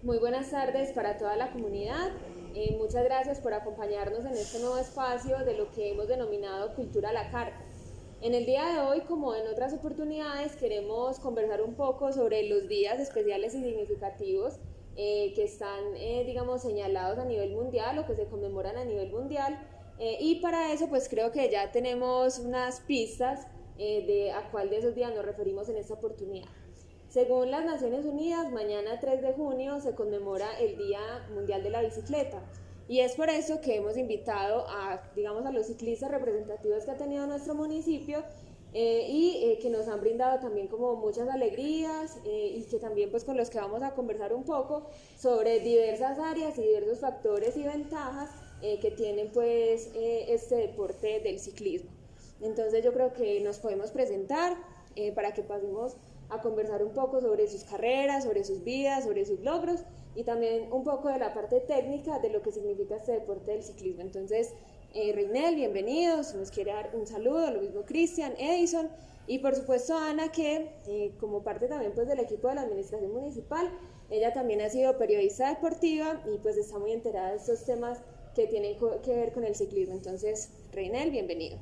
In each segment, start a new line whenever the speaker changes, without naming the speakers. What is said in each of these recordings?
Muy buenas tardes para toda la comunidad. Muchas gracias por acompañarnos en este nuevo espacio de lo que hemos denominado Cultura a la Carta. En el día de hoy, como en otras oportunidades, queremos conversar un poco sobre los días especiales y significativos que están, digamos, señalados a nivel mundial o que se conmemoran a nivel mundial. Y para eso, pues creo que ya tenemos unas pistas de a cuál de esos días nos referimos en esta oportunidad. Según las Naciones Unidas, mañana 3 de junio se conmemora el Día Mundial de la Bicicleta. Y es por eso que hemos invitado a, digamos, a los ciclistas representativos que ha tenido nuestro municipio que nos han brindado también como muchas alegrías y que también pues con los que vamos a conversar un poco sobre diversas áreas y diversos factores y ventajas que tienen pues este deporte del ciclismo. Entonces yo creo que nos podemos presentar para que pasemos a conversar un poco sobre sus carreras, sobre sus vidas, sobre sus logros y también un poco de la parte técnica de lo que significa este deporte del ciclismo. Entonces, Reinel, bienvenidos, nos quiere dar un saludo, lo mismo Cristian, Edison y por supuesto Ana que como parte también pues del equipo de la administración municipal, ella también ha sido periodista deportiva y pues está muy enterada de estos temas que tienen que ver con el ciclismo. Entonces, Reinel, bienvenido.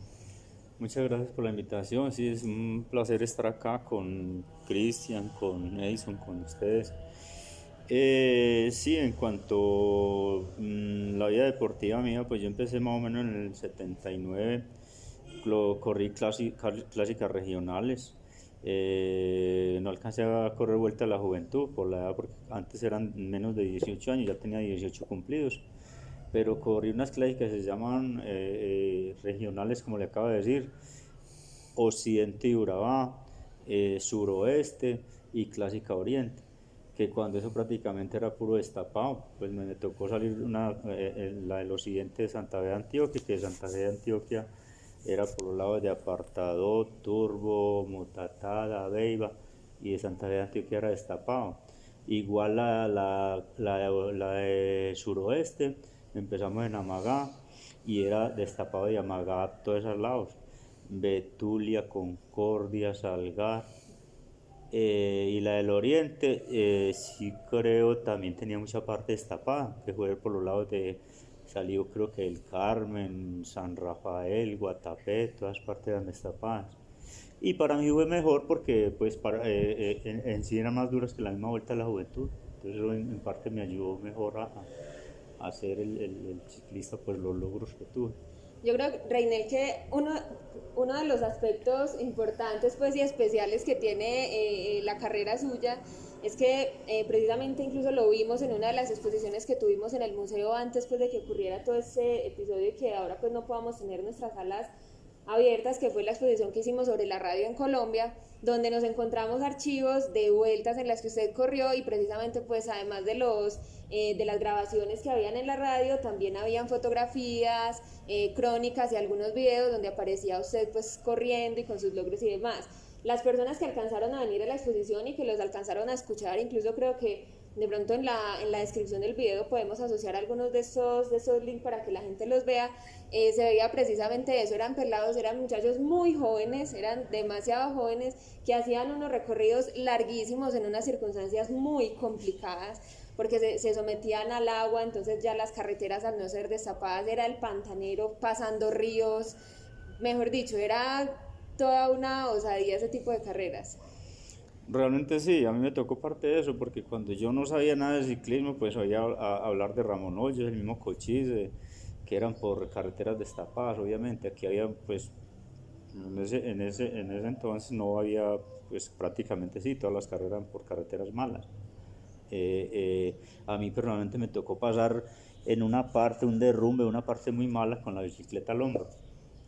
Muchas gracias por la invitación. Sí, es un placer estar acá con Cristian, con Edison, con ustedes. Sí, en cuanto a la vida deportiva mía, pues yo empecé más o menos en el 79. Corrí clásicas regionales. No alcancé a correr vuelta a la juventud por la edad, porque antes eran menos de 18 años, ya tenía 18 cumplidos, pero corrí unas clásicas que se llaman regionales, como le acabo de decir, Occidente y Urabá, Suroeste y Clásica Oriente, que cuando eso prácticamente era puro destapado, pues me tocó salir la del Occidente de Santa Fe de Antioquia, que de Santa Fe de Antioquia era por los lados de Apartadó, Turbo, Mutatá, La Beiba, y de Santa Fe de Antioquia era destapado. Igual la de Suroeste, empezamos en Amagá y era destapado de Amagá a todos esos lados. Betulia, Concordia, Salgar. Y la del Oriente, sí creo, también tenía mucha parte destapada, que fue por los lados de, salió creo que el Carmen, San Rafael, Guatapé, todas partes eran destapadas. Y para mí fue mejor porque pues en sí eran más duras que la misma vuelta a la juventud. Entonces eso en parte me ayudó mejor a ser el ciclista, pues los logros que tuve.
Yo creo, Reinel, que uno de los aspectos importantes pues, y especiales que tiene la carrera suya es que precisamente incluso lo vimos en una de las exposiciones que tuvimos en el museo antes pues, de que ocurriera todo ese episodio y que ahora pues no podamos tener nuestras salas abiertas, que fue la exposición que hicimos sobre la radio en Colombia, donde nos encontramos archivos de vueltas en las que usted corrió y precisamente pues además de las grabaciones que habían en la radio, también habían fotografías, crónicas y algunos videos donde aparecía usted pues corriendo y con sus logros y demás. Las personas que alcanzaron a venir a la exposición y que los alcanzaron a escuchar, incluso creo que de pronto en la descripción del video podemos asociar algunos de esos links para que la gente los vea. Se veía precisamente eso, eran pelados, eran muchachos muy jóvenes, eran demasiado jóvenes que hacían unos recorridos larguísimos en unas circunstancias muy complicadas porque se sometían al agua, entonces ya las carreteras al no ser destapadas era el pantanero pasando ríos, mejor dicho, era toda una osadía ese tipo de carreras.
Realmente sí, a mí me tocó parte de eso, porque cuando yo no sabía nada de ciclismo, pues oía hablar de Ramón Hoyos, el mismo Cochise, que eran por carreteras destapadas, obviamente. Aquí había, pues, en ese entonces no había, pues prácticamente sí, todas las carreras eran por carreteras malas. A mí personalmente me tocó pasar en una parte, un derrumbe, una parte muy mala con la bicicleta al hombro,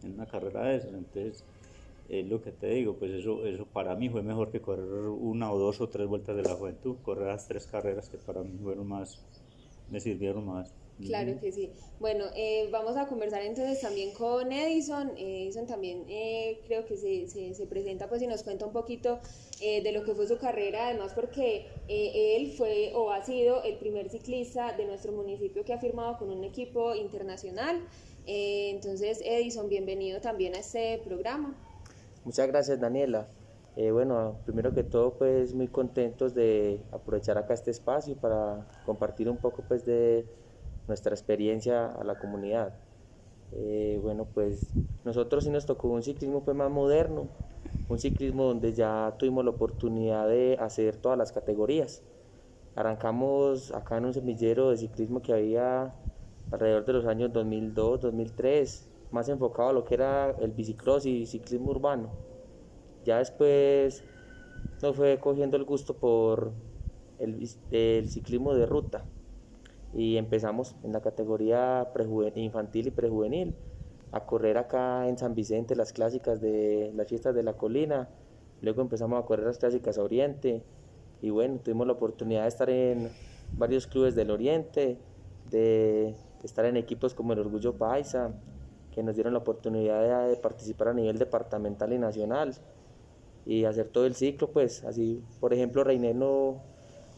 en una carrera de esas. Entonces, es lo que te digo, pues eso para mí fue mejor que correr una o dos o tres vueltas de la juventud, correr las tres carreras que para mí fueron más, me sirvieron más.
Claro que sí. Bueno, vamos a conversar entonces también con Edison. Edison también creo que se presenta pues y nos cuenta un poquito de lo que fue su carrera, además porque él fue o ha sido el primer ciclista de nuestro municipio que ha firmado con un equipo internacional. Entonces, Edison, bienvenido también a este programa.
Muchas gracias, Daniela. Bueno, primero que todo, pues muy contentos de aprovechar acá este espacio para compartir un poco pues de nuestra experiencia a la comunidad. Bueno, pues nosotros sí nos tocó un ciclismo pues más moderno, un ciclismo donde ya tuvimos la oportunidad de hacer todas las categorías. Arrancamos acá en un semillero de ciclismo que había alrededor de los años 2002, 2003, más enfocado a lo que era el bicicross y ciclismo urbano. Ya después nos fue cogiendo el gusto por el ciclismo de ruta y empezamos en la categoría infantil y prejuvenil a correr acá en San Vicente las clásicas de las fiestas de la colina, luego empezamos a correr las clásicas a Oriente y bueno, tuvimos la oportunidad de estar en varios clubes del Oriente, de estar en equipos como el Orgullo Paisa, que nos dieron la oportunidad de participar a nivel departamental y nacional y hacer todo el ciclo, pues así, por ejemplo, Reiner no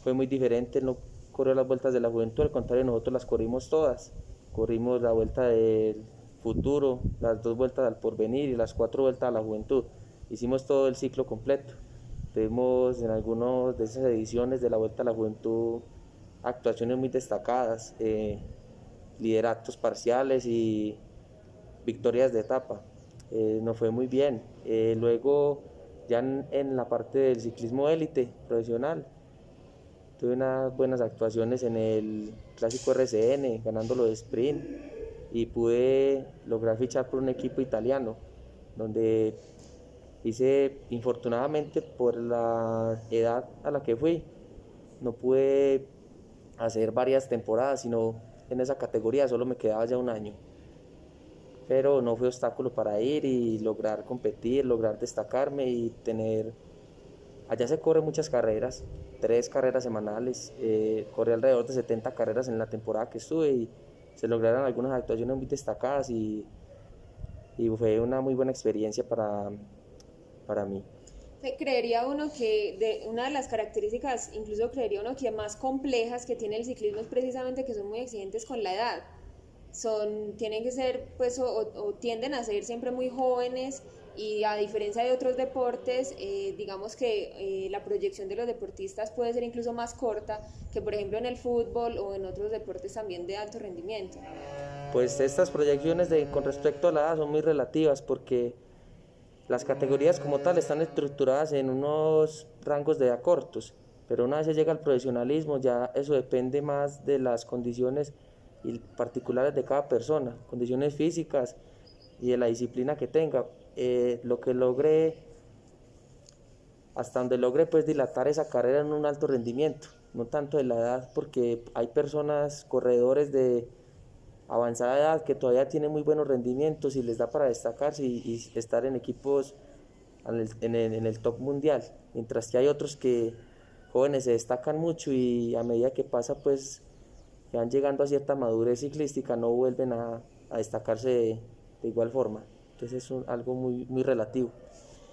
fue muy diferente, no corrió las vueltas de la juventud, al contrario, nosotros las corrimos todas, corrimos la vuelta del futuro, las 2 vueltas al porvenir y las 4 vueltas a la juventud, hicimos todo el ciclo completo, tuvimos en algunas de esas ediciones de la vuelta a la juventud actuaciones muy destacadas, lideratos parciales y victorias de etapa, nos fue muy bien, luego ya en la parte del ciclismo élite profesional tuve unas buenas actuaciones en el clásico RCN, ganándolo de sprint y pude lograr fichar por un equipo italiano, donde hice, infortunadamente por la edad a la que fui, no pude hacer varias temporadas, sino en esa categoría solo me quedaba ya un año. Pero no fue obstáculo para ir y lograr competir, lograr destacarme y tener... Allá se corren muchas carreras, 3 carreras semanales, corrí alrededor de 70 carreras en la temporada que estuve y se lograron algunas actuaciones muy destacadas y fue una muy buena experiencia para mí.
Creería uno que una de las características, incluso creería uno que más complejas que tiene el ciclismo es precisamente que son muy exigentes con la edad. Tienen que ser, pues, o tienden a ser siempre muy jóvenes y a diferencia de otros deportes, digamos que la proyección de los deportistas puede ser incluso más corta que por ejemplo en el fútbol o en otros deportes también de alto rendimiento.
Pues estas proyecciones con respecto a la edad son muy relativas porque las categorías como tal están estructuradas en unos rangos de edad cortos, pero una vez se llega al profesionalismo ya eso depende más de las condiciones particulares de cada persona, condiciones físicas y de la disciplina que tenga. Lo que logré, hasta donde logré pues dilatar esa carrera en un alto rendimiento, no tanto de la edad, porque hay personas, corredores de avanzada edad que todavía tienen muy buenos rendimientos y les da para destacarse y estar en equipos en el top mundial, mientras que hay otros que jóvenes se destacan mucho y a medida que pasa pues que van llegando a cierta madurez ciclística no vuelven a destacarse de igual forma. Entonces es algo muy, muy relativo.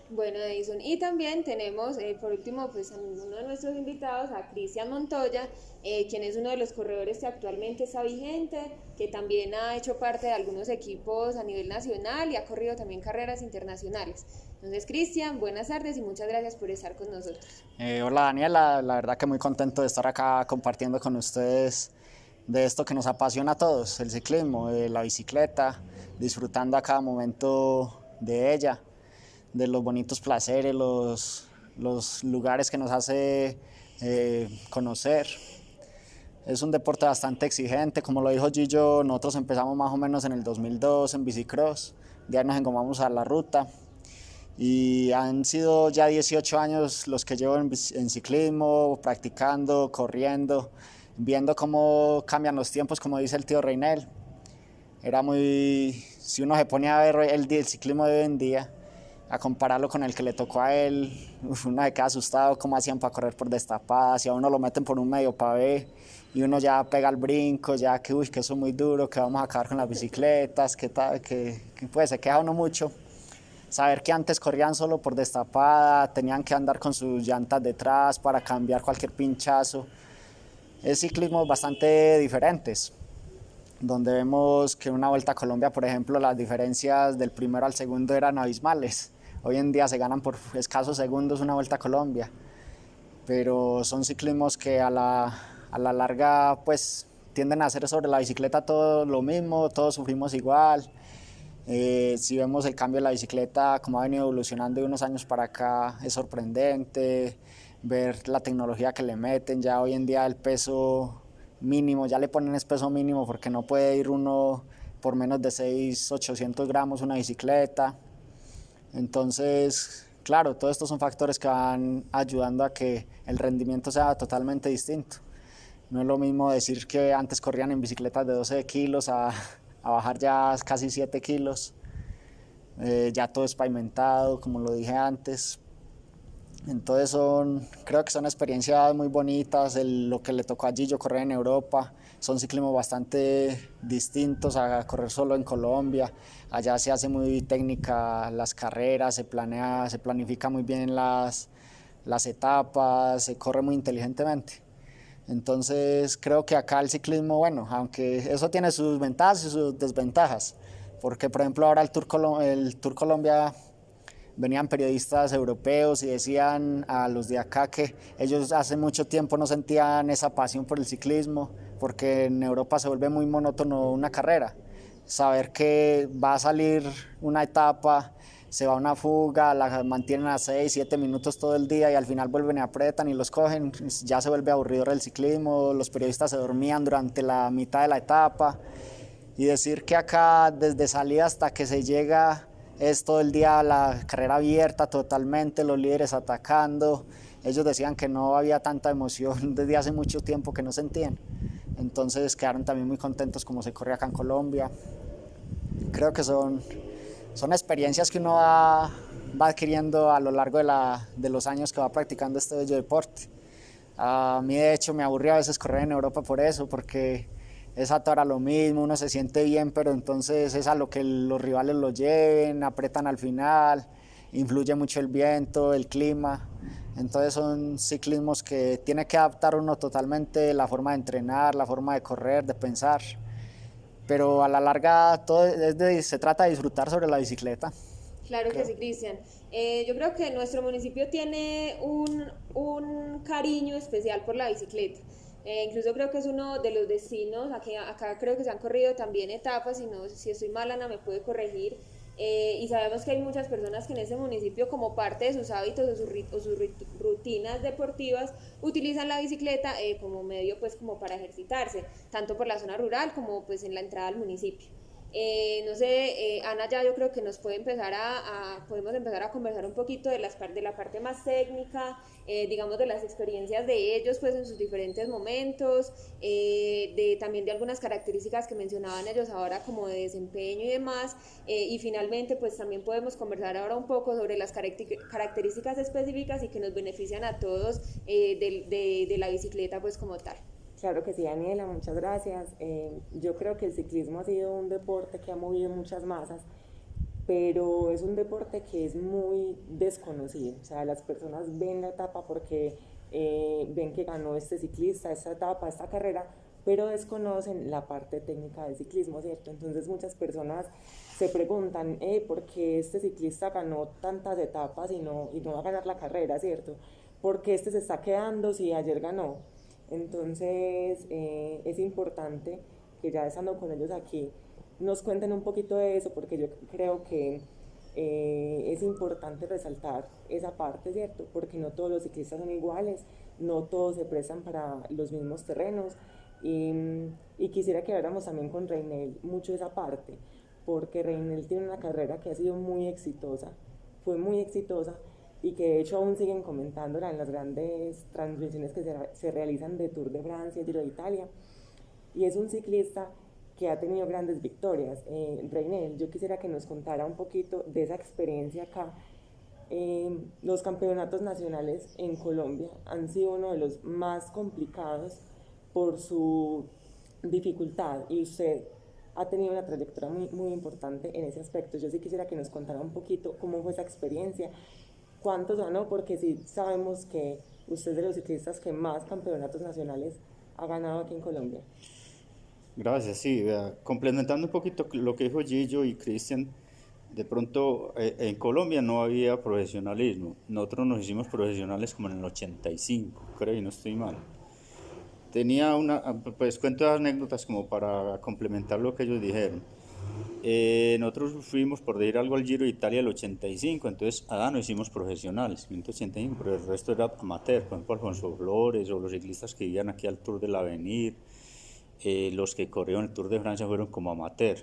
Bueno, Edison, y también tenemos por último pues a uno de nuestros invitados, a Cristian Montoya, quien es uno de los corredores que actualmente está vigente, que también ha hecho parte de algunos equipos a nivel nacional y ha corrido también carreras internacionales. Entonces, Cristian, buenas tardes y muchas gracias por estar con nosotros.
Hola Daniela, la verdad que muy contento de estar acá compartiendo con ustedes de esto que nos apasiona a todos, el ciclismo, la bicicleta, disfrutando a cada momento de ella, de los bonitos placeres, los lugares que nos hace conocer. Es un deporte bastante exigente, como lo dijo Gillo, nosotros empezamos más o menos en el 2002 en bicicross, de ahí nos engomamos a la ruta y han sido ya 18 años los que llevo en ciclismo, practicando, corriendo, viendo cómo cambian los tiempos, como dice el tío Reinel. Si uno se pone a ver el ciclismo de hoy en día, a compararlo con el que le tocó a él, uno se queda asustado cómo hacían para correr por destapadas, si a uno lo meten por un medio pavé y uno ya pega el brinco, ya que eso es muy duro, que vamos a acabar con las bicicletas, que pues se queja uno mucho. Saber que antes corrían solo por destapada, tenían que andar con sus llantas detrás para cambiar cualquier pinchazo. Es ciclismos bastante diferentes, donde vemos que una Vuelta a Colombia, por ejemplo, las diferencias del primero al segundo eran abismales. hoy en día se ganan por escasos segundos una Vuelta a Colombia, pero son ciclismos que a la larga pues tienden a hacer sobre la bicicleta todo lo mismo, todos sufrimos igual. Si vemos el cambio de la bicicleta, como ha venido evolucionando de unos años para acá, es sorprendente ver la tecnología que le meten. Ya hoy en día el peso mínimo, ya le ponen ese peso mínimo porque no puede ir uno por menos de 600-800 gramos una bicicleta. Entonces, claro, todos estos son factores que van ayudando a que el rendimiento sea totalmente distinto. No es lo mismo decir que antes corrían en bicicletas de 12 kilos a bajar ya casi 7 kilos. Ya todo es pavimentado, como lo dije antes. Entonces creo que son experiencias muy bonitas. Lo que le tocó a Gillo correr en Europa, son ciclismos bastante distintos a correr solo en Colombia. Allá se hace muy técnica las carreras, se planifica muy bien las etapas, se corre muy inteligentemente. Entonces creo que acá el ciclismo, bueno, aunque eso tiene sus ventajas y sus desventajas, porque por ejemplo ahora el Tour Colombia, venían periodistas europeos y decían a los de acá que ellos hace mucho tiempo no sentían esa pasión por el ciclismo, porque en Europa se vuelve muy monótono una carrera. Saber que va a salir una etapa, se va a una fuga, la mantienen a 6-7 minutos todo el día y al final vuelven y apretan y los cogen, ya se vuelve aburrido el ciclismo, los periodistas se dormían durante la mitad de la etapa, y decir que acá desde salida hasta que se llega es todo el día la carrera abierta totalmente, los líderes atacando. Ellos decían que no había tanta emoción desde hace mucho tiempo que no sentían. Entonces quedaron también muy contentos como se corre acá en Colombia. Creo que son experiencias que uno va adquiriendo a lo largo de los años que va practicando este bello deporte. A mí de hecho me aburría a veces correr en Europa por eso, porque es a toda hora lo mismo, uno se siente bien, pero entonces es a lo que los rivales lo lleven, apretan al final, influye mucho el viento, el clima. Entonces son ciclismos que tiene que adaptar uno totalmente la forma de entrenar, la forma de correr, de pensar. Pero a la larga todo se trata de disfrutar sobre la bicicleta.
Claro que sí, Cristian. Yo creo que nuestro municipio tiene un cariño especial por la bicicleta. Incluso creo que es uno de los destinos, acá creo que se han corrido también etapas, y no, si estoy mal, Ana me puede corregir, y sabemos que hay muchas personas que en ese municipio, como parte de sus hábitos o sus rutinas deportivas, utilizan la bicicleta como medio, pues, como para ejercitarse, tanto por la zona rural como pues en la entrada al municipio. No sé, Ana, ya yo creo que nos puede empezar podemos empezar a conversar un poquito de la parte más técnica, digamos de las experiencias de ellos pues en sus diferentes momentos, también de algunas características que mencionaban ellos ahora como de desempeño y demás, y finalmente pues también podemos conversar ahora un poco sobre las características específicas y que nos benefician a todos de la bicicleta pues como tal.
Claro que sí, Daniela, muchas gracias. Yo creo que el ciclismo ha sido un deporte que ha movido muchas masas, pero es un deporte que es muy desconocido. O sea, las personas ven la etapa porque ven que ganó este ciclista, esta etapa, esta carrera, pero desconocen la parte técnica del ciclismo, ¿cierto? Entonces muchas personas se preguntan, ¿por qué este ciclista ganó tantas etapas y no va a ganar la carrera, ¿cierto? ¿Por qué este se está quedando si ayer ganó? Entonces es importante que ya estando con ellos aquí nos cuenten un poquito de eso, porque yo creo que es importante resaltar esa parte, ¿cierto? Porque no todos los ciclistas son iguales, no todos se prestan para los mismos terrenos, y quisiera que habláramos también con Reinel mucho de esa parte, porque Reinel tiene una carrera que ha sido muy exitosa, fue muy exitosa, y que de hecho aún siguen comentándola en las grandes transmisiones que se realizan de Tour de Francia y Giro de Italia, y es un ciclista que ha tenido grandes victorias. Reinel, yo quisiera que nos contara un poquito de esa experiencia acá. Los campeonatos nacionales en Colombia han sido uno de los más complicados por su dificultad, y usted ha tenido una trayectoria muy, muy importante en ese aspecto. Yo sí quisiera que nos contara un poquito cómo fue esa experiencia, cuántos ganó, porque sí sabemos que usted es de los ciclistas que más campeonatos nacionales ha ganado aquí en Colombia.
Gracias, sí, complementando un poquito lo que dijo Gillo y Cristian, De pronto, en Colombia no había profesionalismo. Nosotros nos hicimos profesionales como en el 85, creo, y no estoy mal. Pues cuento anécdotas como para complementar lo que ellos dijeron. Nosotros fuimos por decir algo al Giro de Italia el 85, entonces nos hicimos profesionales, 185, pero el resto era amateur, por ejemplo Alfonso Flores o los ciclistas que iban aquí al Tour del Avenir, los que corrieron el Tour de Francia fueron como amateur.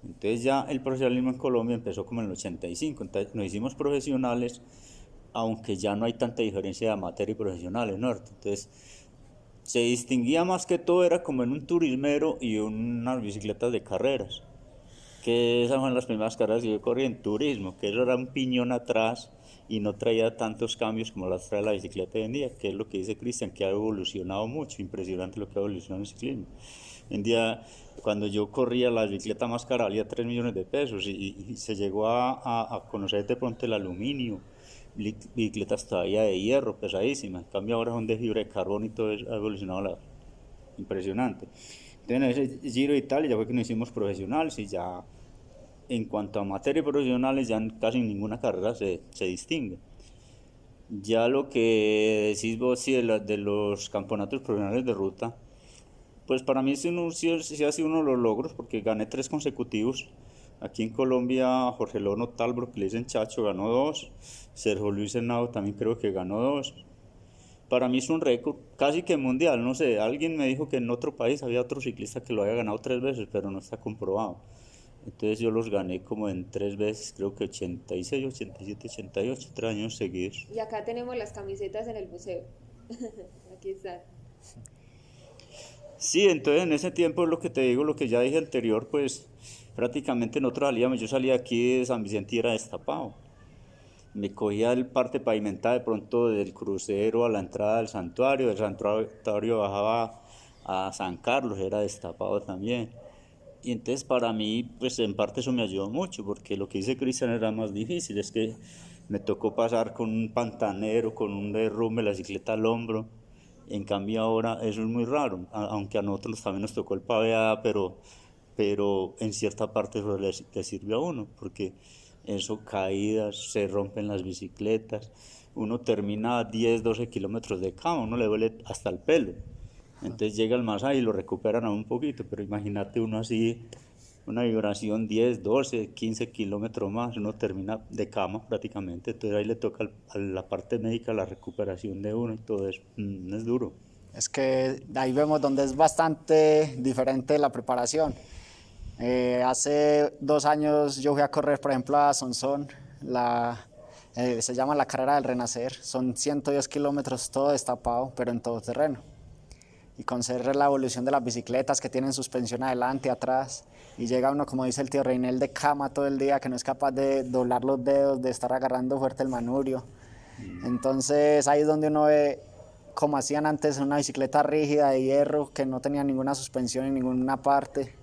Entonces ya el profesionalismo en Colombia empezó como en el 85, entonces nos hicimos profesionales, aunque ya no hay tanta diferencia de amateur y profesionales, ¿no? Entonces se distinguía más que todo, era como en un turismero y unas bicicletas de carreras, que esas fueron las primeras carreras que yo corrí en turismo, que eso era un piñón atrás y no traía tantos cambios como las trae la bicicleta hoy en día, que es lo que dice Cristian, que ha evolucionado mucho, impresionante lo que ha evolucionado el ciclismo. Hoy en día, cuando yo corría, la bicicleta más cara valía 3 millones de pesos y se llegó a conocer de pronto el aluminio, bicicletas todavía de hierro, pesadísimas. En cambio ahora son de fibra de carbono y todo eso ha evolucionado impresionante. Entonces en ese Giro de Italia ya fue que nos hicimos profesionales y ya en cuanto a materia profesionales ya casi en ninguna carrera se distingue. Ya lo que decís vos sí, de los campeonatos profesionales de ruta, pues para mí sí ha sido uno de los logros porque gané 3 consecutivos. Aquí en Colombia Jorge Lono Talbro, que le dicen Chacho, ganó 2, Sergio Luis Henao también creo que ganó 2. Para mí es un récord casi que mundial, no sé, alguien me dijo que en otro país había otro ciclista que lo había ganado 3 veces, pero no está comprobado. Entonces yo los gané como en 3 veces, creo que 86, 87, 88, 3 años seguidos.
Y acá tenemos las camisetas en el museo. Aquí están.
Sí, entonces en ese tiempo lo que te digo, lo que ya dije anterior, pues prácticamente nosotros salíamos, yo salía aquí de San Vicente y era destapado. Me cogía el parte pavimentada de pronto del crucero a la entrada del santuario bajaba a San Carlos, era destapado también. Y entonces para mí, pues en parte eso me ayudó mucho, porque lo que dice Cristian era más difícil, es que me tocó pasar con un pantanero, con un derrumbe, la bicicleta al hombro. En cambio ahora eso es muy raro, aunque a nosotros también nos tocó el paveada, pero en cierta parte eso le sirve a uno, porque eso, caídas, se rompen las bicicletas, uno termina 10, 12 kilómetros de cama, uno le duele hasta el pelo. Entonces llega el masaje y lo recuperan a un poquito, pero imagínate uno así, una vibración 10, 12, 15 kilómetros más, uno termina de cama prácticamente, entonces ahí le toca a la parte médica la recuperación de uno y todo eso, es duro.
Es que ahí vemos donde es bastante diferente la preparación. Hace 2 años yo fui a correr, por ejemplo, a Sonsón, se llama la carrera del Renacer, son 110 kilómetros todo destapado, pero en todo terreno. Y con ser la evolución de las bicicletas que tienen suspensión adelante, atrás, y llega uno, como dice el tío Reinel, de cama todo el día, que no es capaz de doblar los dedos, de estar agarrando fuerte el manubrio. Entonces ahí es donde uno ve como hacían antes una bicicleta rígida de hierro, que no tenía ninguna suspensión en ninguna parte.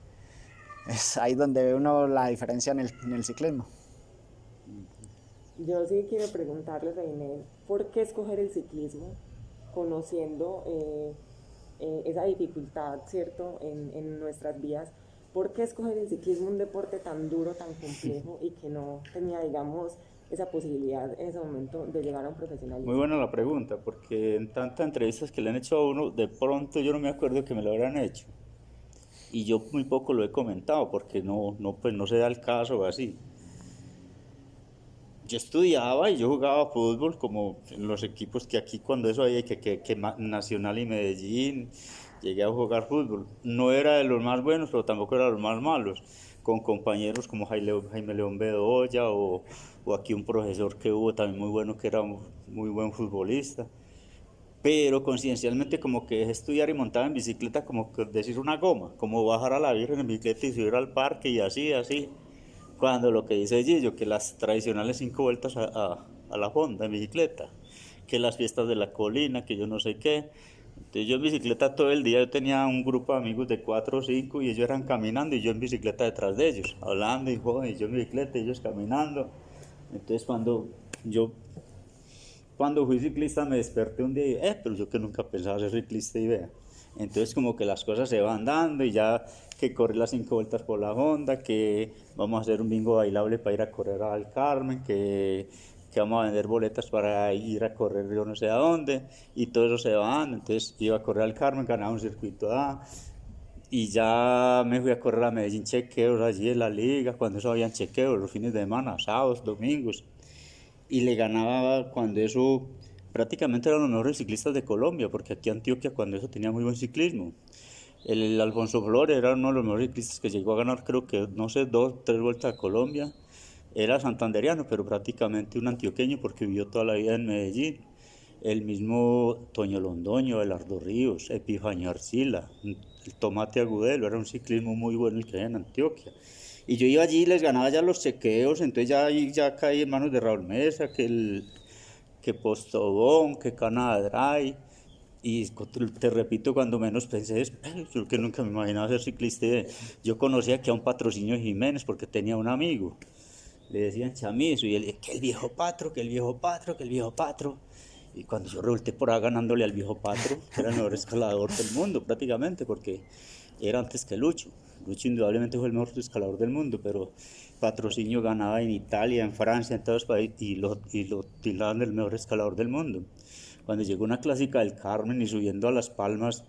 Es ahí donde ve uno la diferencia en el ciclismo.
Yo sí quiero preguntarle, Reinel, ¿por qué escoger el ciclismo conociendo esa dificultad, ¿cierto?, en nuestras vías? ¿Por qué escoger el ciclismo, un deporte tan duro, tan complejo y que no tenía, digamos, esa posibilidad en ese momento de llegar a un profesionalismo?
Muy buena la pregunta, porque en tantas entrevistas que le han hecho a uno, de pronto yo no me acuerdo que me lo habrán hecho. Y yo muy poco lo he comentado, porque pues no se da el caso o así. Yo estudiaba y yo jugaba fútbol como en los equipos que aquí cuando eso había, que Nacional y Medellín, llegué a jugar fútbol. No era de los más buenos, pero tampoco era de los más malos, con compañeros como Jaime León Bedoya o aquí un profesor que hubo también muy bueno, que era muy buen futbolista. Pero coincidencialmente como que dejé estudiar y montaba en bicicleta como decir una goma, como bajar a la Virgen en bicicleta y subir al parque y así. Cuando lo que dice Gillo, que las tradicionales 5 vueltas a la Honda en bicicleta, que las fiestas de la colina, que yo no sé qué. Entonces yo en bicicleta todo el día, yo tenía un grupo de amigos de 4 o 5 y ellos eran caminando y yo en bicicleta detrás de ellos, hablando y yo en bicicleta y ellos caminando. Entonces cuando fui ciclista me desperté un día y pero yo que nunca pensaba ser ciclista y vea. Entonces como que las cosas se van dando y ya que corre las 5 vueltas por la Honda, que vamos a hacer un bingo bailable para ir a correr al Carmen, que vamos a vender boletas para ir a correr yo no sé a dónde, y todo eso se va dando. Entonces iba a correr al Carmen, ganaba un circuito A, y ya me fui a correr a Medellín chequeos allí en la liga, cuando eso habían chequeos los fines de semana, sábados, domingos, y le ganaba cuando eso prácticamente eran los mejores ciclistas de Colombia, porque aquí Antioquia cuando eso tenía muy buen ciclismo. El Alfonso Flores era uno de los mejores ciclistas que llegó a ganar, creo que, no sé, 2, 3 vueltas a Colombia. Era santanderiano, pero prácticamente un antioqueño porque vivió toda la vida en Medellín. El mismo Toño Londoño, Belardo Ríos, Epifanio Arcila, el Tomate Agudelo, era un ciclismo muy bueno el que hay en Antioquia. Y yo iba allí y les ganaba ya los chequeos, entonces ya caí en manos de Raúl Mesa, que Postobón, que Canadray. Y te repito, cuando menos pensé, yo que nunca me imaginaba ser ciclista. Yo conocía que a un Patrocinio Jiménez porque tenía un amigo, le decían Chamizo, y él, que el viejo Patro, que el viejo Patro, que el viejo Patro. Y cuando yo resulté por ahí ganándole al viejo Patro, que era el mejor escalador del mundo prácticamente, porque era antes que Lucho. Lucho indudablemente fue el mejor escalador del mundo, pero Patrocinio ganaba en Italia, en Francia, en todos los países, y lo tildaban del mejor escalador del mundo. Cuando llegó una clásica del Carmen y subiendo a Las Palmas,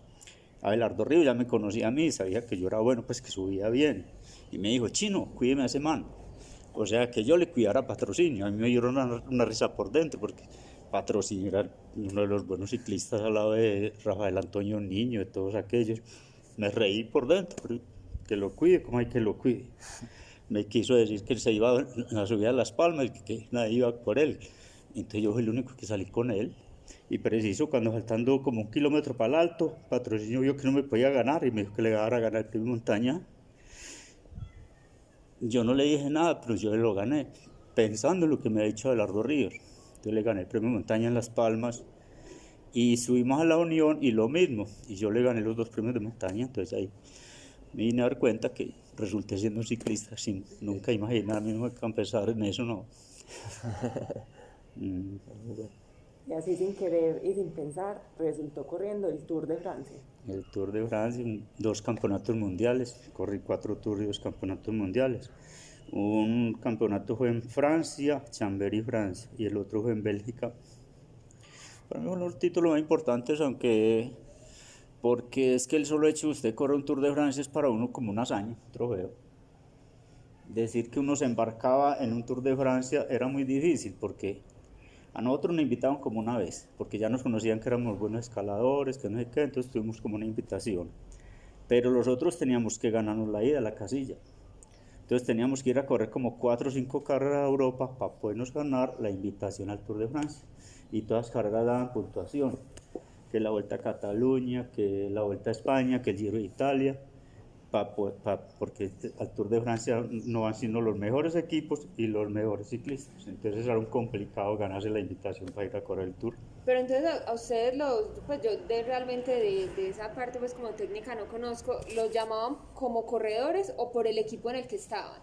Abelardo Río ya me conocía a mí, sabía que yo era bueno, pues que subía bien. Y me dijo, Chino, cuídeme a ese man. O sea, que yo le cuidara a Patrocinio. A mí me dieron una risa por dentro, porque Patrocinio era uno de los buenos ciclistas al lado de Rafael Antonio Niño, de todos aquellos. Me reí por dentro, pero que lo cuide, ¿cómo hay que lo cuide? Me quiso decir que él se iba a la subida de Las Palmas y que nadie iba por él. Entonces yo fui el único que salí con él. Y preciso, cuando faltando como 1 kilómetro para el alto, Patrocinio vio que no me podía ganar y me dijo que le iba a ganar el premio montaña. Yo no le dije nada, pero yo lo gané, pensando en lo que me ha dicho Abelardo Ríos. Entonces le gané el premio montaña en Las Palmas y subimos a la Unión y lo mismo. Y yo le gané los 2 premios de montaña, entonces ahí me vine a dar cuenta que resulté siendo un ciclista sin nunca imaginarme que empezar en eso, no.
Y así sin querer y sin pensar, resultó corriendo el Tour de Francia.
El Tour de Francia, 2 campeonatos mundiales, corrí 4 Tours y 2 campeonatos mundiales. Un campeonato fue en Francia, Chambéry, Francia, y el otro fue en Bélgica. Para mí uno de los títulos más importantes, porque es que el solo hecho de usted correr un Tour de Francia es para uno como una hazaña, un trofeo. Decir que uno se embarcaba en un Tour de Francia era muy difícil, porque a nosotros nos invitaban como una vez, porque ya nos conocían que éramos buenos escaladores, que no sé qué, entonces tuvimos como una invitación. Pero los otros teníamos que ganarnos la ida a la casilla. Entonces teníamos que ir a correr como 4 o 5 carreras a Europa para podernos ganar la invitación al Tour de Francia. Y todas las carreras daban puntuación, que la Vuelta a Cataluña, que la Vuelta a España, que el Giro de Italia, porque al Tour de Francia no van sino los mejores equipos y los mejores ciclistas. Entonces era un complicado ganarse la invitación para ir a correr el Tour.
Pero entonces a ustedes pues yo realmente de esa parte pues como técnica no conozco, ¿los llamaban como corredores o por el equipo en el que estaban?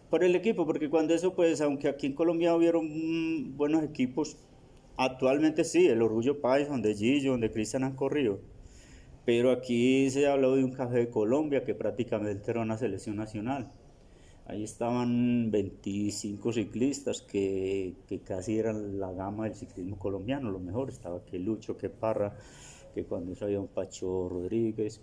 Por el equipo, porque cuando eso pues, aunque aquí en Colombia hubieron buenos equipos, actualmente sí, el Orgullo País, donde Gillo, donde Cristian han corrido. Pero aquí se ha hablado de un Café de Colombia que prácticamente era una selección nacional. Ahí estaban 25 ciclistas que casi eran la gama del ciclismo colombiano, lo mejor. Estaba que Lucho, que Parra, que cuando eso había un Pacho Rodríguez,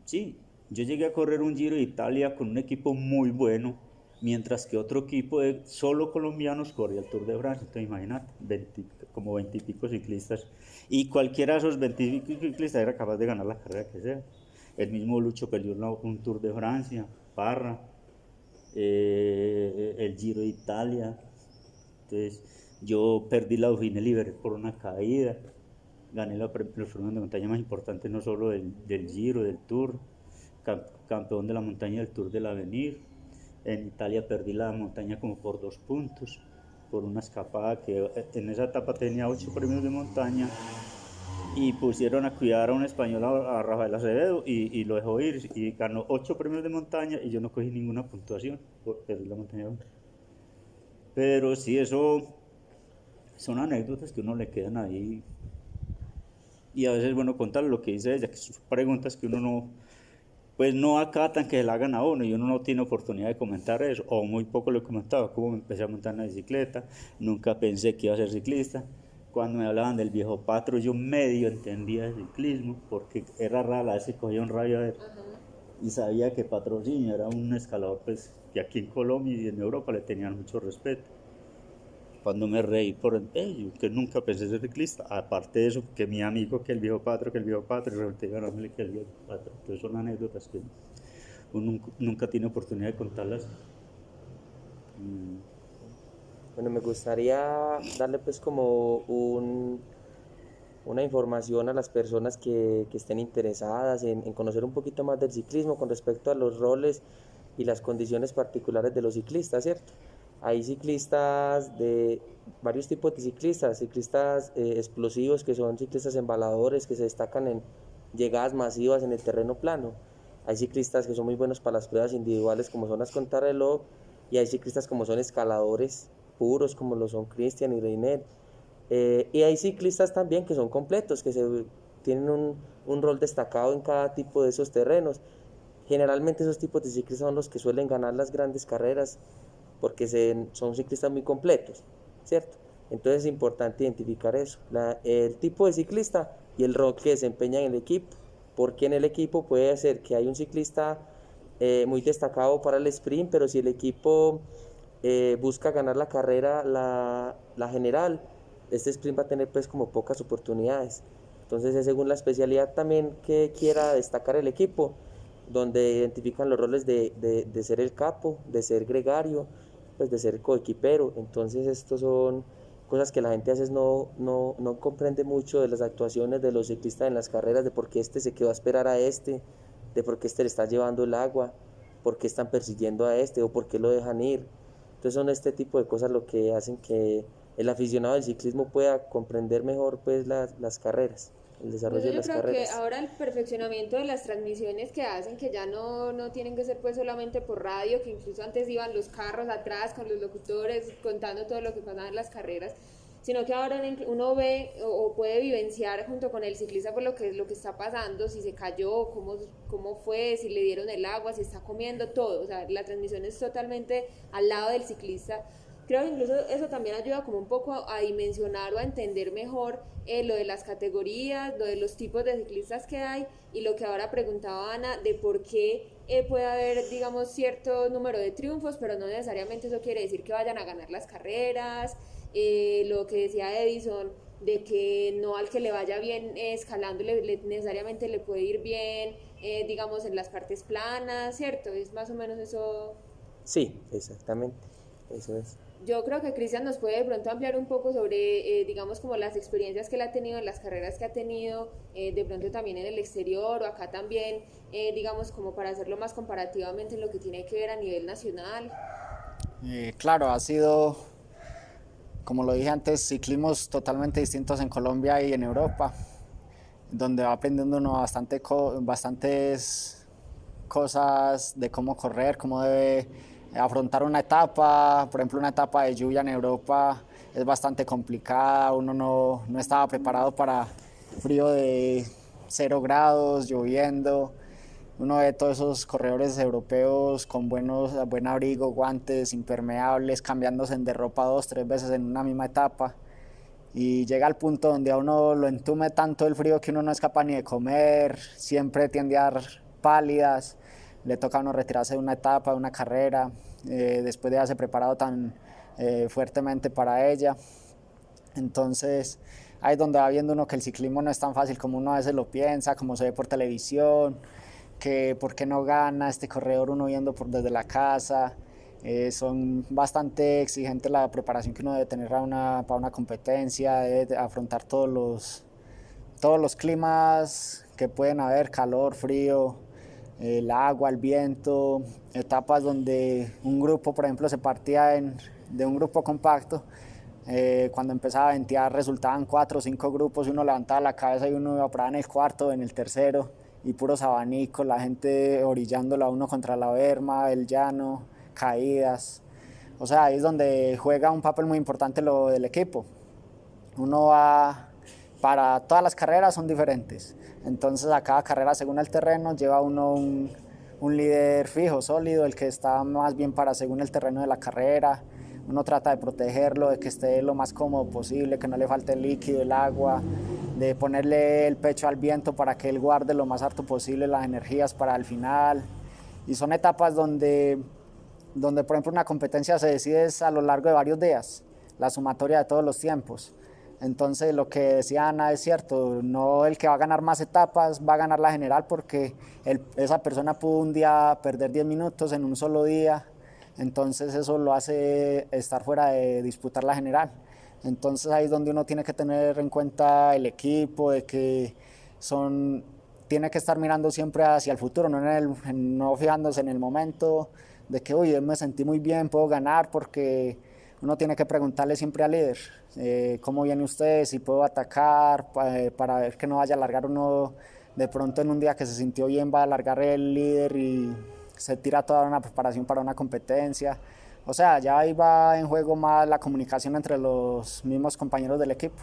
sí, yo llegué a correr un Giro de Italia con un equipo muy bueno, mientras que otro equipo de solo colombianos corría el Tour de Francia. Entonces imagínate, como 20 y pico ciclistas, y cualquiera de esos 20 y pico ciclistas era capaz de ganar la carrera que sea. El mismo Lucho peleó un Tour de Francia, Parra, el Giro de Italia. Entonces yo perdí la Dauphiné Libéré por una caída, gané los premios de montaña más importantes, no solo del Giro, del Tour, campeón de la montaña del Tour del Avenir. En Italia perdí la montaña como por 2 puntos, por una escapada que en esa etapa tenía 8 premios de montaña y pusieron a cuidar a un español, a Rafael Acevedo, y lo dejó ir y ganó 8 premios de montaña y yo no cogí ninguna puntuación por perder la montaña. Pero sí, eso son anécdotas que uno le quedan ahí y a veces es bueno contar lo que dice ella, que son preguntas que uno no, pues no acatan que se la hagan a uno y uno no tiene oportunidad de comentar eso, o muy poco lo he comentado, cómo me empecé a montar en la bicicleta, nunca pensé que iba a ser ciclista. Cuando me hablaban del viejo Patro, yo medio entendía de ciclismo, porque era rara la vez que cogía un radio a ver, y sabía que Patrocinio era un escalador pues, que aquí en Colombia y en Europa le tenían mucho respeto. Cuando me reí por ello, que nunca pensé ser ciclista, aparte de eso, que mi amigo, que el viejo Patro, y resulté ganándole que el viejo Patro. Entonces son anécdotas que uno nunca tiene oportunidad de contarlas.
Bueno, me gustaría darle pues como una información a las personas que estén interesadas en conocer un poquito más del ciclismo con respecto a los roles y las condiciones particulares de los ciclistas, ¿cierto? Hay ciclistas de varios tipos de ciclistas, ciclistas explosivos que son ciclistas embaladores que se destacan en llegadas masivas en el terreno plano. Hay ciclistas que son muy buenos para las pruebas individuales como son las contrarreloj y hay ciclistas como son escaladores puros como lo son Cristian y Reiner. Y hay ciclistas también que son completos, que tienen un rol destacado en cada tipo de esos terrenos. Generalmente esos tipos de ciclistas son los que suelen ganar las grandes carreras porque son ciclistas muy completos, ¿cierto? Entonces es importante identificar eso, el tipo de ciclista y el rol que desempeña en el equipo, porque en el equipo puede ser que hay un ciclista muy destacado para el sprint, pero si el equipo busca ganar la carrera, la general, este sprint va a tener pues como pocas oportunidades. Entonces es según la especialidad también que quiera destacar el equipo, donde identifican los roles de ser el capo, de ser gregario, pues de ser coequipero. Entonces estos son cosas que la gente a veces no comprende mucho de las actuaciones de los ciclistas en las carreras, de por qué este se quedó a esperar a este, de por qué este le está llevando el agua, por qué están persiguiendo a este o por qué lo dejan ir. Entonces son este tipo de cosas lo que hacen que el aficionado del ciclismo pueda comprender mejor pues las carreras, el desarrollo de las
Yo creo
carreras.
que ahora el perfeccionamiento de las transmisiones que hacen, que ya no tienen que ser pues solamente por radio, que incluso antes iban los carros atrás con los locutores contando todo lo que pasaba en las carreras, sino que ahora uno ve o puede vivenciar junto con el ciclista por lo que está pasando, si se cayó, cómo fue, si le dieron el agua, si está comiendo, todo. O sea, la transmisión es totalmente al lado del ciclista. Creo que incluso eso también ayuda como un poco a dimensionar o a entender mejor lo de las categorías, lo de los tipos de ciclistas que hay y lo que ahora preguntaba Ana de por qué puede haber, digamos, cierto número de triunfos, pero no necesariamente eso quiere decir que vayan a ganar las carreras. Lo que decía Edison, de que no al que le vaya bien escalando necesariamente le puede ir bien, digamos, en las partes planas, ¿cierto? Es más o menos eso.
Sí, exactamente, eso es.
Yo creo que Cristian nos puede de pronto ampliar un poco sobre, digamos, como las experiencias que él ha tenido en las carreras que ha tenido, de pronto también en el exterior o acá también, digamos, como para hacerlo más comparativamente en lo que tiene que ver a nivel nacional.
Claro, ha sido, como lo dije antes, ciclismos totalmente distintos en Colombia y en Europa, donde va aprendiendo uno bastantes cosas de cómo correr, cómo debe afrontar una etapa. Por ejemplo, una etapa de lluvia en Europa es bastante complicada, uno no estaba preparado para frío de 0 grados, lloviendo. Uno ve todos esos corredores europeos con buen abrigo, guantes, impermeables, cambiándose de ropa 2, 3 veces en una misma etapa. Y llega al punto donde a uno lo entume tanto el frío que uno no es capaz ni de comer, siempre tiende a dar pálidas, le toca a uno retirarse de una etapa, de una carrera, después de haberse preparado tan fuertemente para ella. Entonces ahí es donde va viendo uno que el ciclismo no es tan fácil como uno a veces lo piensa, como se ve por televisión, que por qué no gana este corredor uno viendo desde la casa. Son bastante exigentes la preparación que uno debe tener para una competencia, debe afrontar todos los climas que pueden haber, calor, frío, el agua, el viento, etapas donde un grupo, por ejemplo, se partía de un grupo compacto. Cuando empezaba a ventear resultaban 4 o 5 grupos y uno levantaba la cabeza y uno iba a parar en el cuarto, en el tercero, y puros abanicos, la gente orillándolo a uno contra la berma, el llano, caídas. O sea, ahí es donde juega un papel muy importante lo del equipo. Uno va para todas las carreras son diferentes. Entonces a cada carrera según el terreno lleva uno un líder fijo, sólido, el que está más bien para según el terreno de la carrera. Uno trata de protegerlo, de que esté lo más cómodo posible, que no le falte el líquido, el agua, de ponerle el pecho al viento para que él guarde lo más harto posible las energías para el final. Y son etapas donde por ejemplo una competencia se decide a lo largo de varios días, la sumatoria de todos los tiempos. Entonces lo que decía Ana es cierto, no el que va a ganar más etapas va a ganar la general porque esa persona pudo un día perder 10 minutos en un solo día, entonces eso lo hace estar fuera de disputar la general. Entonces ahí es donde uno tiene que tener en cuenta el equipo, de que tiene que estar mirando siempre hacia el futuro, no fijándose en el momento de que, uy, me sentí muy bien, puedo ganar, porque uno tiene que preguntarle siempre al líder, cómo viene usted, si puedo atacar, para ver que no vaya a alargar uno de pronto en un día que se sintió bien, va a alargar el líder y se tira toda una preparación para una competencia. O sea, ya ahí va en juego más la comunicación entre los mismos compañeros del equipo.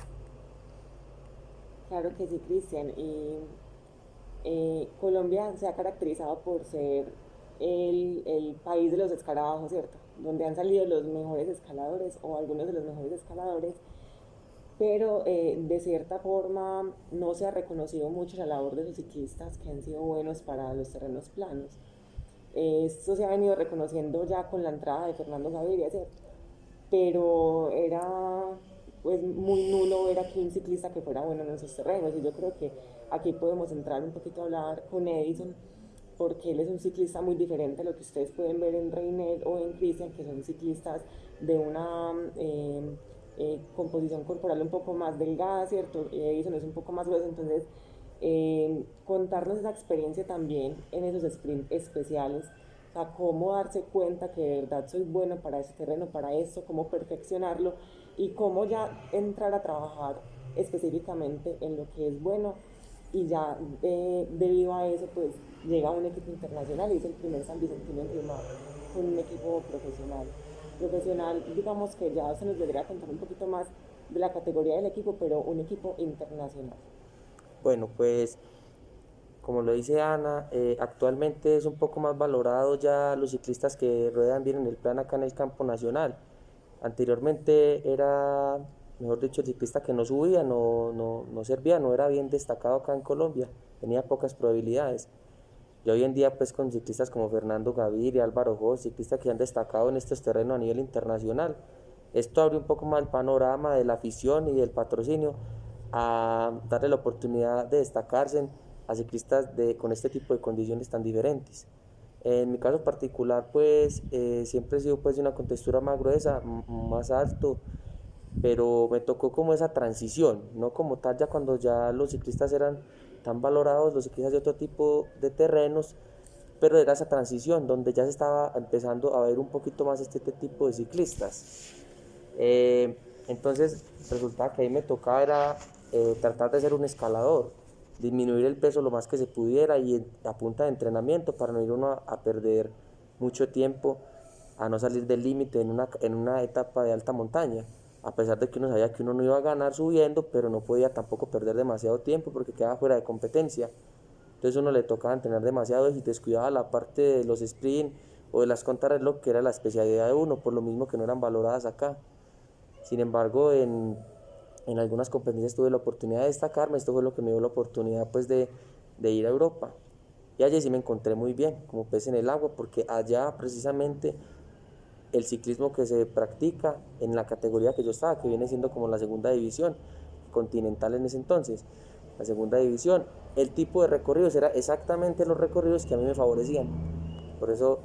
Claro que sí, Cristian. Y Colombia se ha caracterizado por ser el país de los escarabajos, ¿cierto? Donde han salido los mejores escaladores o algunos de los mejores escaladores, pero de cierta forma no se ha reconocido mucho la labor de los ciclistas que han sido buenos para los terrenos planos. Esto se ha venido reconociendo ya con la entrada de Fernando Gaviria, ¿cierto? Pero era pues muy nulo ver aquí un ciclista que fuera bueno en esos terrenos, y yo creo que aquí podemos entrar un poquito a hablar con Edison, porque él es un ciclista muy diferente a lo que ustedes pueden ver en Reinel o en Cristian, que son ciclistas de una composición corporal un poco más delgada, ¿cierto? Edison es un poco más grueso, entonces contarnos esa experiencia también en esos sprints especiales, o sea, cómo darse cuenta que de verdad soy bueno para ese terreno, para esto, cómo perfeccionarlo y cómo ya entrar a trabajar específicamente en lo que es bueno, y ya debido a eso pues llega un equipo internacional y es el primer San Vicentino en firmar con un equipo profesional, digamos que ya se nos debería contar un poquito más de la categoría del equipo, pero un equipo internacional.
Bueno, pues como lo dice Ana, actualmente es un poco más valorado ya los ciclistas que ruedan bien en el plan acá en el campo nacional. Anteriormente era, mejor dicho, el ciclista que no subía, no servía, no era bien destacado acá en Colombia, tenía pocas probabilidades. Y hoy en día pues con ciclistas como Fernando Gaviria, Álvaro Jos, ciclistas que han destacado en estos terrenos a nivel internacional, esto abre un poco más el panorama de la afición y del patrocinio a darle la oportunidad de destacarse a ciclistas con este tipo de condiciones tan diferentes. En mi caso particular, pues siempre he sido pues de una contextura más gruesa, más alto, pero me tocó como esa transición, no como tal ya cuando ya los ciclistas eran tan valorados, los ciclistas de otro tipo de terrenos, pero era esa transición donde ya se estaba empezando a ver un poquito más este tipo de ciclistas. Entonces resultaba que ahí me tocaba era tratar de ser un escalador, disminuir el peso lo más que se pudiera y a punta de entrenamiento para no ir uno a perder mucho tiempo, a no salir del límite en una etapa de alta montaña, a pesar de que uno sabía que uno no iba a ganar subiendo, pero no podía tampoco perder demasiado tiempo porque quedaba fuera de competencia. Entonces uno le tocaba entrenar demasiado y descuidaba la parte de los sprint o de las contrarreloj, que era la especialidad de uno, por lo mismo que no eran valoradas acá. Sin embargo, en algunas competencias tuve la oportunidad de destacarme, esto fue lo que me dio la oportunidad pues de ir a Europa. Y allí sí me encontré muy bien, como pez en el agua, porque allá precisamente el ciclismo que se practica en la categoría que yo estaba, que viene siendo como la segunda división continental en ese entonces, la segunda división, el tipo de recorridos era exactamente los recorridos que a mí me favorecían. Por eso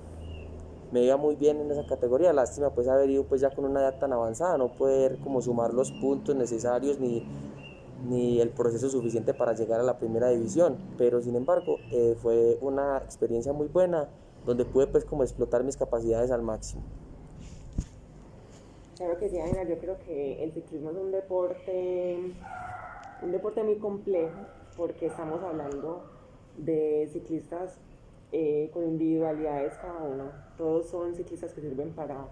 me iba muy bien en esa categoría. Lástima pues haber ido pues ya con una edad tan avanzada, no poder como sumar los puntos necesarios ni el proceso suficiente para llegar a la primera división, pero sin embargo fue una experiencia muy buena donde pude pues como explotar mis capacidades al máximo.
Claro que sí, Ana, yo creo que el ciclismo es un deporte muy complejo, porque estamos hablando de ciclistas con individualidades cada uno. Todos son ciclistas que sirven para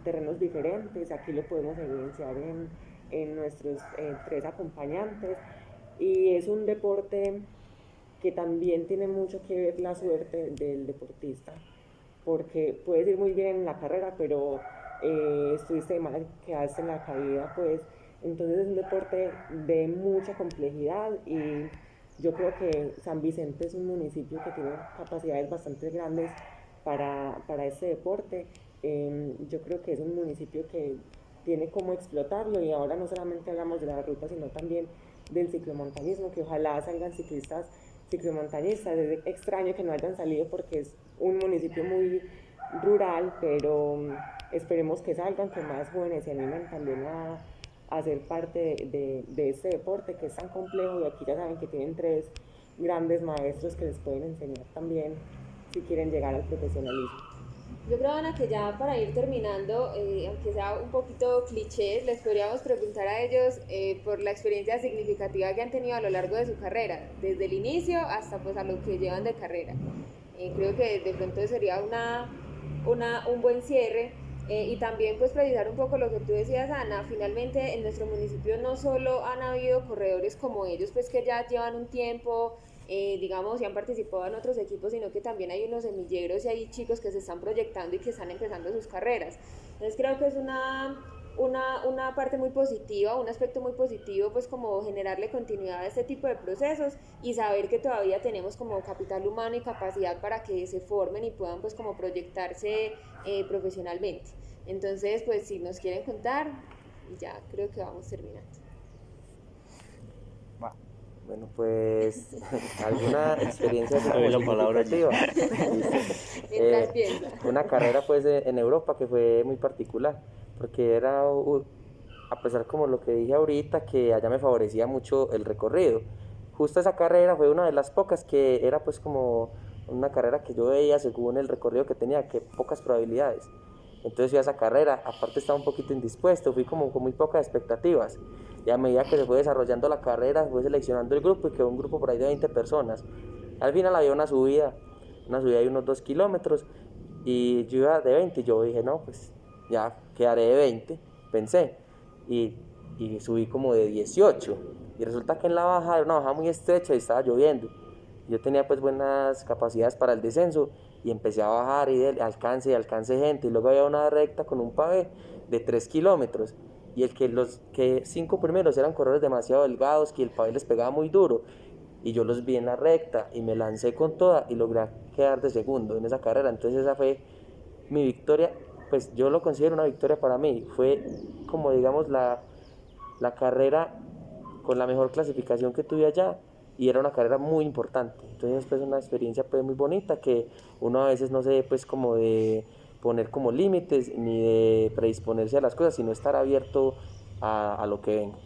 terrenos diferentes. Aquí lo podemos evidenciar en nuestros 3 acompañantes, y es un deporte que también tiene mucho que ver la suerte del deportista, porque puedes ir muy bien en la carrera, pero estuviste mal, quedaste en la caída, pues entonces es un deporte de mucha complejidad, y yo creo que San Vicente es un municipio que tiene capacidades bastante grandes para este deporte. Yo creo que es un municipio que tiene cómo explotarlo, y ahora no solamente hablamos de la ruta, sino también del ciclomontañismo, que ojalá salgan ciclistas ciclomontañistas. Es extraño que no hayan salido porque es un municipio muy rural, pero esperemos que salgan, que más jóvenes se animen también a ser parte de este deporte que es tan complejo, y aquí ya saben que tienen 3 grandes maestros que les pueden enseñar también si quieren llegar al profesionalismo.
Yo creo, Ana, que ya para ir terminando, aunque sea un poquito cliché, les podríamos preguntar a ellos por la experiencia significativa que han tenido a lo largo de su carrera, desde el inicio hasta pues a lo que llevan de carrera. Creo que de pronto sería un buen cierre. Y también pues precisar un poco lo que tú decías, Ana. Finalmente en nuestro municipio no solo han habido corredores como ellos, pues que ya llevan un tiempo, digamos, y han participado en otros equipos, sino que también hay unos semilleros y hay chicos que se están proyectando y que están empezando sus carreras. Entonces creo que es una parte muy positiva, un aspecto muy positivo, pues como generarle continuidad a este tipo de procesos y saber que todavía tenemos como capital humano y capacidad para que se formen y puedan pues como proyectarse profesionalmente. Entonces, pues si nos quieren contar, ya creo que vamos terminando.
Bueno, pues alguna experiencia
la palabra
Mientras piensa.
Una carrera pues en Europa que fue muy particular, porque era, a pesar como lo que dije ahorita, que allá me favorecía mucho el recorrido. Justo esa carrera fue una de las pocas que era pues como una carrera que yo veía según el recorrido que tenía, que pocas probabilidades. Entonces fui a esa carrera, aparte estaba un poquito indispuesto, fui como con muy pocas expectativas. Y a medida que se fue desarrollando la carrera, fue seleccionando el grupo y quedó un grupo por ahí de 20 personas. Al final había una subida de unos 2 kilómetros, y yo iba de 20, y yo dije, no, pues ya quedaré de 20, pensé, y subí como de 18. Y resulta que en la bajada era una bajada muy estrecha y estaba lloviendo. Yo tenía pues buenas capacidades para el descenso, y empecé a bajar y alcance gente, y luego había una recta con un pavé de 3 kilómetros, y los 5 primeros eran corredores demasiado delgados, que el pavé les pegaba muy duro, y yo los vi en la recta y me lancé con toda y logré quedar de segundo en esa carrera. Entonces esa fue mi victoria, pues yo lo considero una victoria para mí. Fue como digamos la carrera con la mejor clasificación que tuve allá, y era una carrera muy importante. Entonces pues una experiencia pues muy bonita, que uno a veces no se debe pues como de poner como límites ni de predisponerse a las cosas, sino estar abierto a lo que venga.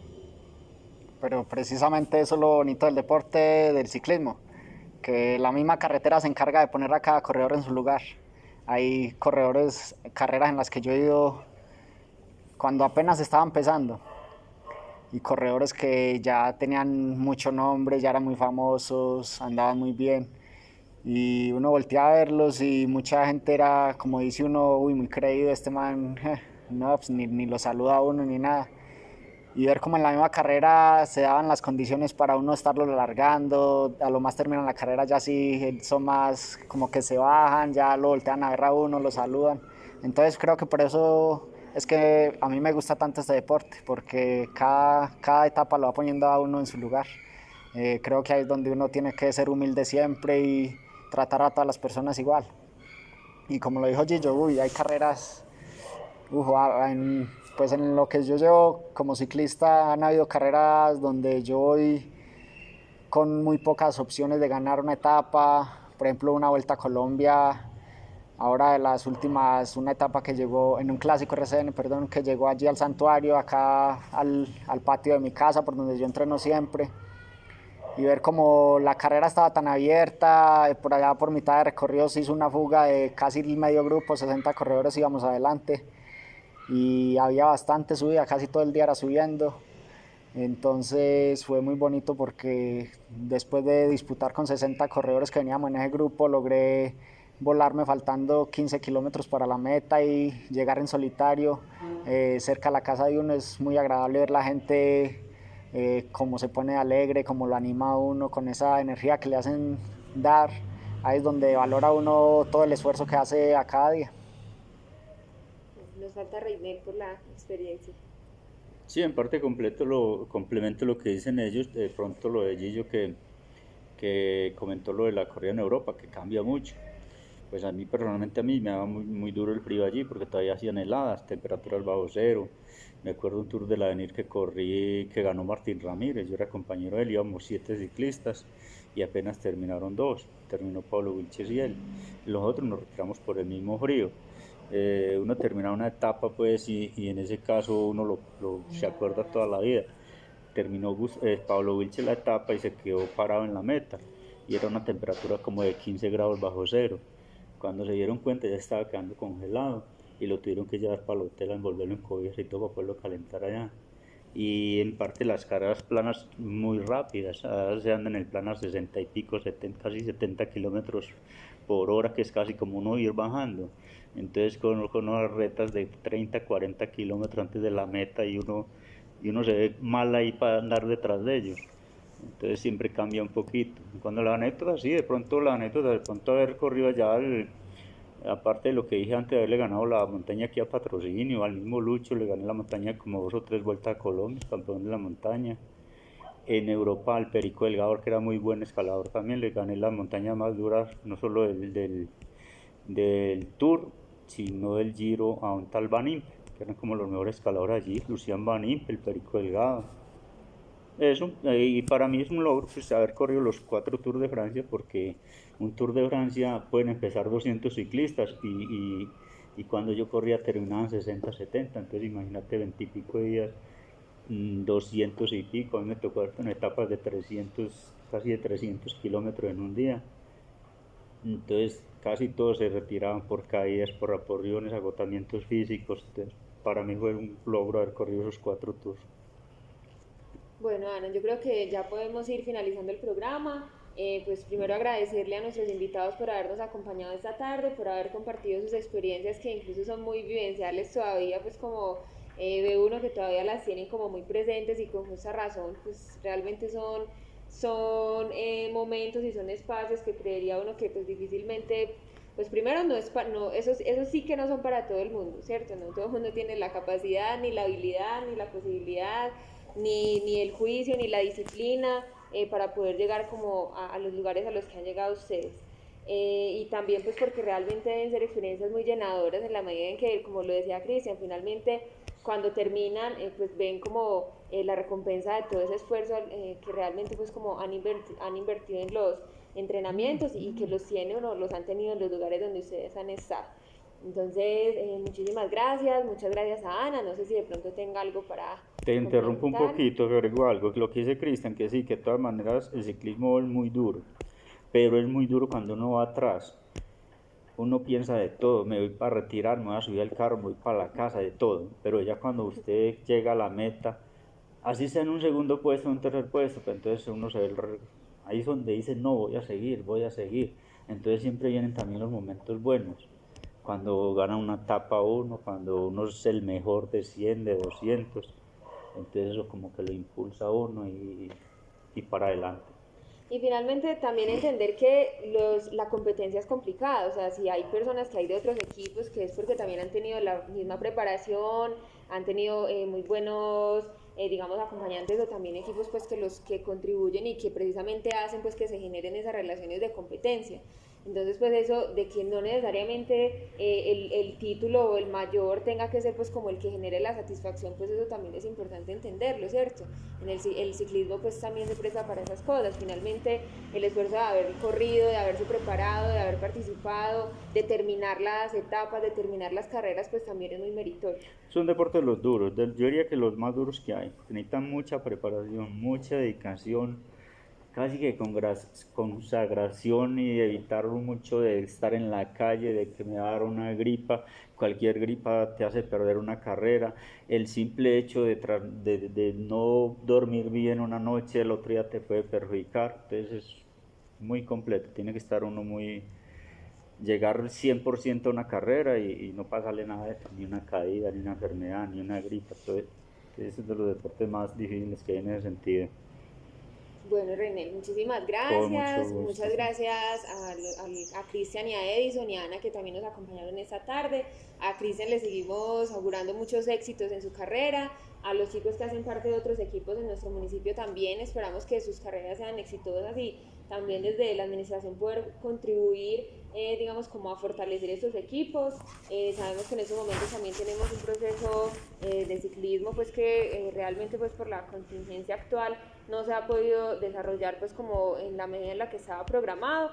Pero precisamente eso es lo bonito del deporte, del ciclismo, que la misma carretera se encarga de poner a cada corredor en su lugar. Hay carreras en las que yo he ido cuando apenas estaba empezando, y corredores que ya tenían mucho nombre, ya eran muy famosos, andaban muy bien, y uno volteaba a verlos y mucha gente era, como dice uno, uy, muy creído, este man, no, pues ni lo saluda a uno ni nada. Y ver cómo en la misma carrera se daban las condiciones para uno estarlo alargando, a lo más terminan la carrera ya sí son más como que se bajan, ya lo voltean a ver a uno, lo saludan. Entonces creo que por eso es que a mí me gusta tanto este deporte, porque cada etapa lo va poniendo a uno en su lugar. Creo que ahí es donde uno tiene que ser humilde siempre y tratar a todas las personas igual. Y como lo dijo Gillo, hay carreras, pues en lo que yo llevo como ciclista han habido carreras donde yo voy con muy pocas opciones de ganar una etapa. Por ejemplo, una Vuelta a Colombia, ahora de las últimas, una etapa que llegó en un clásico RCN, que llegó allí al santuario, acá al patio de mi casa, por donde yo entreno siempre, y ver cómo la carrera estaba tan abierta, por allá por mitad de recorrido se hizo una fuga de casi medio grupo, 60 corredores íbamos adelante, y había bastante subida, casi todo el día era subiendo. Entonces fue muy bonito porque después de disputar con 60 corredores que veníamos en ese grupo, logré volarme faltando 15 kilómetros para la meta y llegar en solitario cerca a la casa de uno. Es muy agradable ver la gente cómo se pone alegre, cómo lo anima a uno con esa energía que le hacen dar. Ahí es donde valora uno todo el esfuerzo que hace a cada día.
Nos falta Reiner por la experiencia.
Sí, en parte complemento lo que dicen ellos, de pronto lo de Gillo que comentó lo de la corrida en Europa, que cambia mucho. Pues a mí personalmente me daba muy duro el frío allí porque todavía hacían heladas, temperaturas bajo cero. Me acuerdo un Tour del Avenir que corrí, que ganó Martín Ramírez, yo era compañero de él, íbamos 7 ciclistas y apenas terminaron 2, terminó Pablo Wilches y él. Los otros nos retiramos por el mismo frío. Uno termina una etapa pues y en ese caso uno se acuerda toda la vida. Terminó Pablo Wilches la etapa y se quedó parado en la meta y era una temperatura como de 15 grados bajo cero. Cuando se dieron cuenta ya estaba quedando congelado y lo tuvieron que llevar para el hotel a envolverlo en cobijas y todo para poderlo calentar allá. Y en parte las carreras planas muy rápidas, se anda en el plano a 60 y pico, 70, casi 70 kilómetros por hora, que es casi como uno ir bajando. Entonces con unas retas de 30, 40 kilómetros antes de la meta y uno se ve mal ahí para andar detrás de ellos. Entonces siempre cambia un poquito. Cuando la anécdota, sí, de pronto haber corrido allá, aparte de lo que dije antes de haberle ganado la montaña aquí a Patrocinio, al mismo Lucho le gané la montaña como 2 o 3 vueltas a Colombia, campeón de la montaña. En Europa al Perico Delgado, que era muy buen escalador también, le gané la montaña más dura, no solo del Tour, sino del Giro a un tal Van Impe, que eran como los mejores escaladores allí, Lucián Van Impe, el Perico Delgado. Eso, y para mí es un logro pues, haber corrido los 4 Tours de Francia, porque un Tour de Francia pueden empezar 200 ciclistas y cuando yo corría terminaban 60, 70, entonces imagínate 20 y pico días, 200 y pico, a mí me tocó en etapas de 300, casi de 300 kilómetros en un día, entonces casi todos se retiraban por caídas, por aporriones, agotamientos físicos, entonces para mí fue un logro haber corrido esos 4 Tours.
Bueno, Ana, yo creo que ya podemos ir finalizando el programa. Pues primero agradecerle a nuestros invitados por habernos acompañado esta tarde, por haber compartido sus experiencias que incluso son muy vivenciales todavía, pues como ve uno que todavía las tienen como muy presentes y con justa razón, pues realmente son momentos y son espacios que creería uno que pues difícilmente, pues primero no es no, esos sí que no son para todo el mundo, ¿cierto? No todo el mundo tiene la capacidad, ni la habilidad, ni la posibilidad, ni el juicio, ni la disciplina para poder llegar como a los lugares a los que han llegado ustedes. Y también pues porque realmente deben ser experiencias muy llenadoras en la medida en que, como lo decía Cristian, finalmente cuando terminan pues ven como la recompensa de todo ese esfuerzo que realmente pues como han invertido en los entrenamientos y que los tienen o los han tenido en los lugares donde ustedes han estado. Entonces, muchísimas gracias, muchas gracias a Ana, no sé si de pronto tenga algo para
Te interrumpo un
complementar.
poquito, agrego algo, lo que dice Cristian, que sí, que de todas maneras el ciclismo es muy duro, pero es muy duro cuando uno va atrás. Uno piensa de todo, me voy para retirar, me voy a subir al carro, me voy para la casa, de todo, pero ya cuando usted llega a la meta, así sea en un segundo puesto, un tercer puesto, pues entonces uno se ve, ahí es donde dice, no, voy a seguir, entonces siempre vienen también los momentos buenos, cuando gana una etapa uno, cuando uno es el mejor de 100, de 200, entonces eso como que lo impulsa a uno y para adelante.
Y finalmente también entender que la competencia es complicada, o sea, si hay personas que hay de otros equipos, que es porque también han tenido la misma preparación, han tenido muy buenos, digamos, acompañantes o también equipos pues que los que contribuyen y que precisamente hacen pues que se generen esas relaciones de competencia. Entonces, pues eso de que no necesariamente el título o el mayor tenga que ser pues como el que genere la satisfacción, pues eso también es importante entenderlo, ¿cierto? El ciclismo pues también se presta para esas cosas. Finalmente, el esfuerzo de haber corrido, de haberse preparado, de haber participado, de terminar las etapas, de terminar las carreras, pues también es muy meritorio.
Son deportes los duros, yo diría que los más duros que hay, necesitan mucha preparación, mucha dedicación, casi que consagración y evitar mucho de estar en la calle, de que me va a dar una gripa, cualquier gripa te hace perder una carrera, el simple hecho de no dormir bien una noche, el otro día te puede perjudicar, entonces es muy completo, tiene que estar uno muy, llegar 100% a una carrera y no pasarle nada de eso, ni una caída, ni una enfermedad, ni una gripa. Entonces, ese es de los deportes más difíciles que hay en ese sentido.
Bueno, René, muchísimas
Con
gracias.
mucho gusto.
Muchas gracias a Cristian y a Edison y a Ana, que también nos acompañaron esta tarde. A Cristian le seguimos augurando muchos éxitos en su carrera. A los chicos que hacen parte de otros equipos de nuestro municipio también esperamos que sus carreras sean exitosas y también desde la administración poder contribuir, digamos, como a fortalecer estos equipos. Sabemos que en estos momentos también tenemos un proceso de ciclismo, pues que realmente pues por la contingencia actual no se ha podido desarrollar pues como en la medida en la que estaba programado.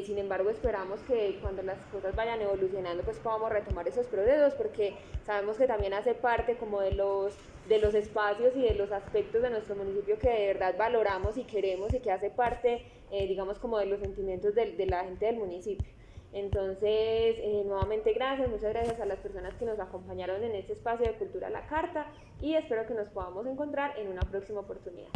Sin embargo, esperamos que cuando las cosas vayan evolucionando pues podamos retomar esos procesos, porque sabemos que también hace parte como de los espacios y de los aspectos de nuestro municipio que de verdad valoramos y queremos, y que hace parte, digamos, como de los sentimientos de la gente del municipio. Entonces, nuevamente gracias, muchas gracias a las personas que nos acompañaron en este espacio de Cultura a la Carta, y espero que nos podamos encontrar en una próxima oportunidad.